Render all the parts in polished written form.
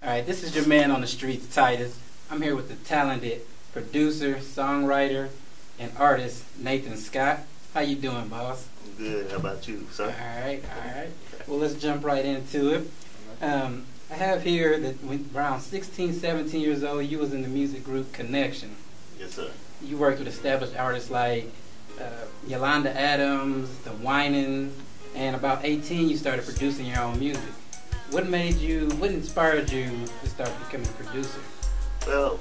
All right, this is your man on the streets, Titus. I'm here with the talented producer, songwriter, and artist, Nathan Scott. How you doing, boss? I'm good. How about you, sir? All right. Well, let's jump right into it. I have here that when around 16, 17 years old, you was in the music group Connection. Yes, sir. You worked with established artists like Yolanda Adams, The Winans, and about 18, you started producing your own music. What inspired you to start becoming a producer? Well,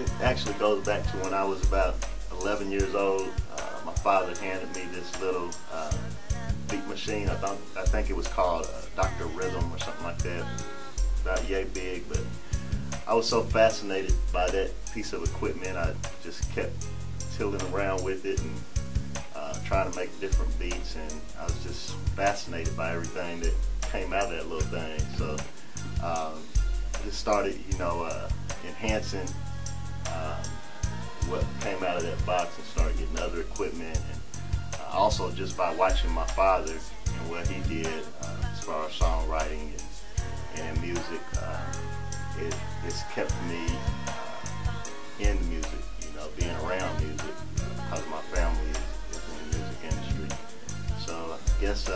it actually goes back to when I was about 11 years old. My father handed me this little beat machine. I think it was called Dr. Rhythm or something like that. About yay big, but I was so fascinated by that piece of equipment. I just kept tilling around with it and trying to make different beats, and I was just fascinated by everything that came out of that little thing. So I just started, enhancing what came out of that box and started getting other equipment. And also just by watching my father and what he did as far as songwriting and music, it's kept me in music, being around music, because my family is in the music industry. So I guess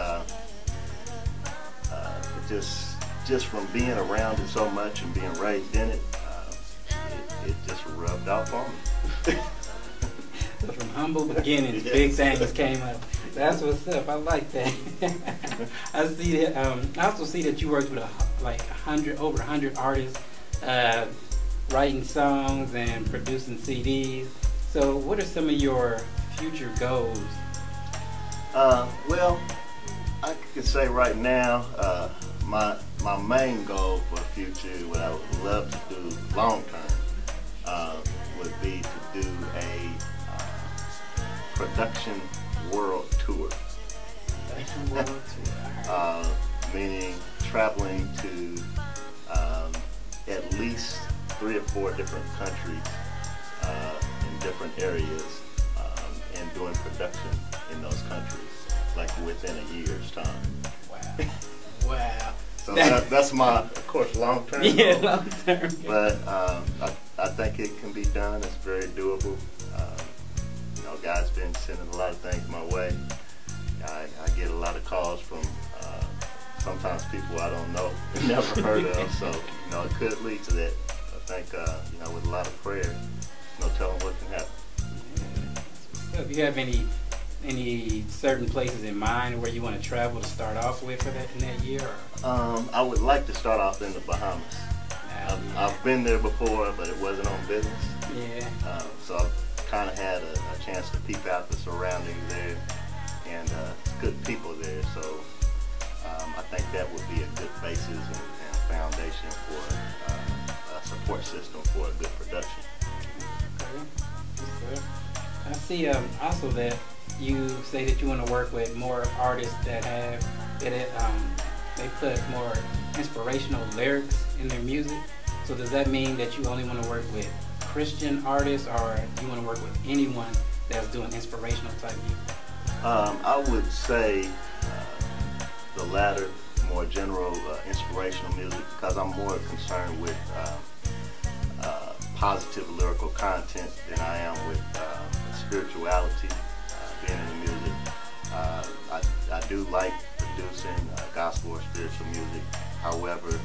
just from being around it so much and being raised in it, it just rubbed off on me. So from humble beginnings, big things came up. That's what's up. I like that. I see that. I also see that you worked with over 100 artists, writing songs and producing CDs. So, what are some of your future goals? Well, I could say right now, my main goal for the future, what I would love to do long term, would be to do a production world tour. Meaning traveling to at least 3 or 4 different countries in different areas and doing production in those countries, like within a year's time. Wow. Wow. So that's my, of course, long-term goal. Yeah, long-term. But I think it can be done. It's very doable. God's been sending a lot of things my way. I get a lot of calls from sometimes people I don't know, never heard of. So it could lead to that. I think with a lot of prayer, no telling what can happen. So, do you have any certain places in mind where you want to travel to start off with for that in that year? Or? I would like to start off in the Bahamas. I've been there before, but it wasn't on business. Yeah. So I've kind of had a chance to peep out the surroundings there, and good people there. So I think that would be a good basis and a foundation for a support system for a good production. Okay. I see also that you say that you want to work with more artists that they put more inspirational lyrics in their music. So does that mean that you only want to work with Christian artists, or you want to work with anyone that's doing inspirational type music? I would say the latter, more general inspirational music, because I'm more concerned with positive lyrical content than I am with spirituality being in the music. I do like producing gospel or spiritual music. However,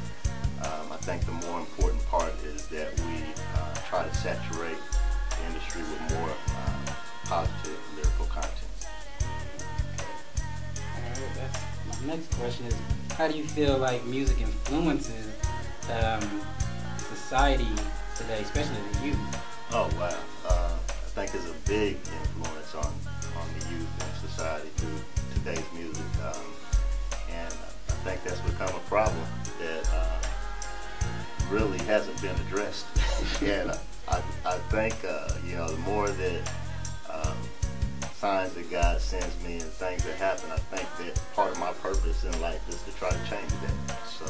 I think the more important part is that we try to saturate the industry with more positive lyrical content. Alright, that's my next question is, how do you feel like music influences society today, especially the youth? Oh wow, I think it's a big influence on the youth and society through today's music, and I think that's become a problem that really hasn't been addressed. And I think the more that signs that God sends me and things that happen, I think that part of my purpose in life is to try to change that. So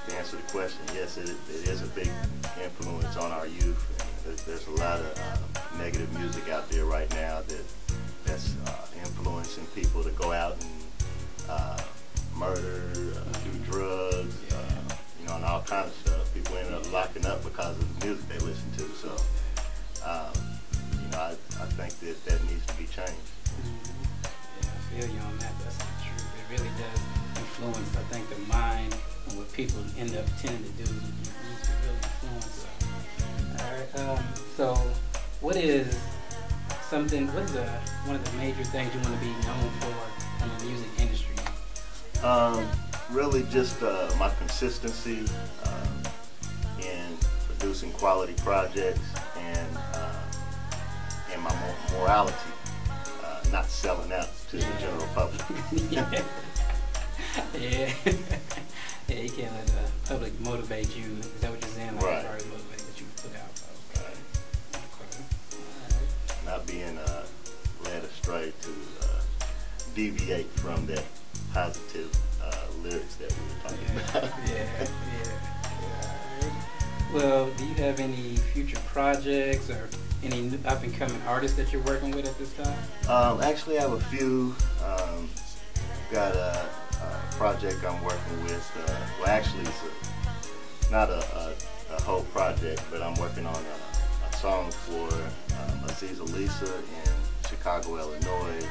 to answer the question, yes, it is a big influence on our youth. And there's a lot of negative music out there right now that's influencing people to go out and murder, through drugs, you know, and all kinds of stuff. People end up locking up because of the music they listen to. So, you know, I think that needs to be changed. Yeah, I feel you on that. That's the truth. It really does influence, I think, the mind and what people end up tending to do. Music really influence. All right. So, what is one of the major things you want to be known for in the music industry? Really just my consistency in producing quality projects and my morality, not selling out to the general public. Yeah. Yeah. Yeah, you can't let the public motivate you. Is that what you're saying? Like, right. As far as motivate what you put out. Okay. Okay. All right. Not being led astray to deviate from that positive lyrics that we were talking about. Yeah. Well, do you have any future projects or any up-and-coming artists that you're working with at this time? Actually, I have a few. Got a project I'm working with. Well, actually, it's not a whole project, but I'm working on a song for Aziza Lisa in Chicago, Illinois.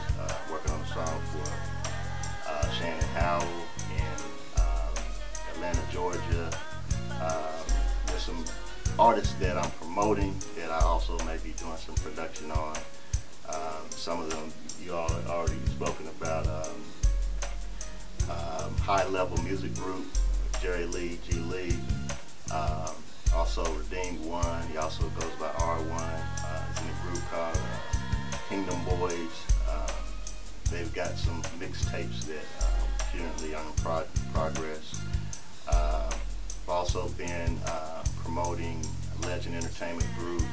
Working on a song for Shannon Howell in Atlanta, Georgia. There's some artists that I'm promoting that I also may be doing some production on. Some of them you all have already spoken about. High Level Music Group, Jerry Lee, G. Lee. Also Redeemed One. He also goes by R1. He's in a group called Kingdom Boys. They've got some mixtapes that currently are in progress. I've also been promoting Legend Entertainment Group.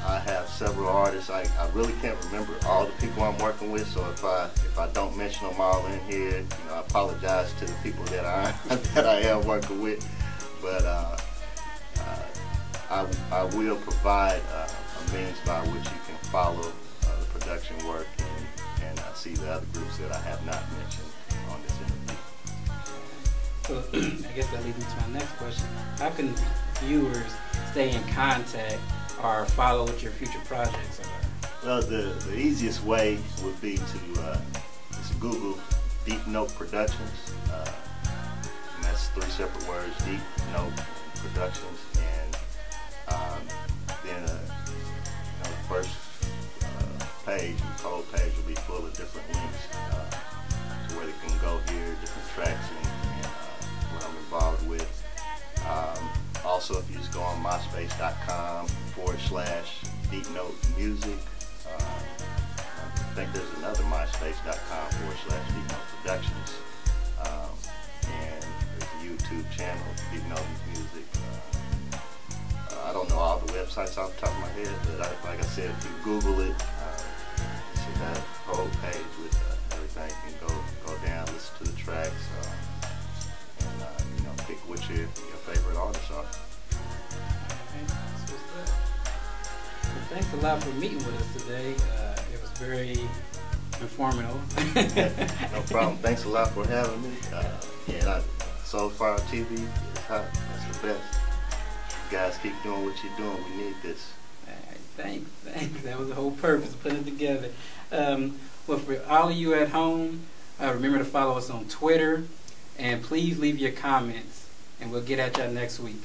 I have several artists. I really can't remember all the people I'm working with, so if I don't mention them all in here, you know, I apologize to the people that I am working with. But I will provide a means by which you can follow the production work and see the other groups that I have not mentioned on this interview. So I guess that leads me to my next question. How can viewers stay in contact or follow what your future projects are? Well, the easiest way would be to just Google Deep Note Productions. And that's 3 separate words, Deep Note Productions. And then the first page, the whole page will be full of different links to where they can go hear different tracks and what I'm involved with. Also, if you just go on myspace.com/Deep Note Music, I think there's another myspace.com/Deep Note Productions, and there's a YouTube channel, Deep Note Music. I don't know all the websites off the top of my head, but like I said, if you Google it, you should have a whole page with everything. You can go down, listen to the tracks, and you know, pick what your favorite artists are. Well, thanks a lot for meeting with us today. It was very informative. No problem. Thanks a lot for having me. And SoulFire TV is hot. That's the best. You guys keep doing what you're doing. We need this. Thanks. That was the whole purpose of putting it together. Well, for all of you at home, remember to follow us on Twitter, and please leave your comments, and we'll get at y'all next week.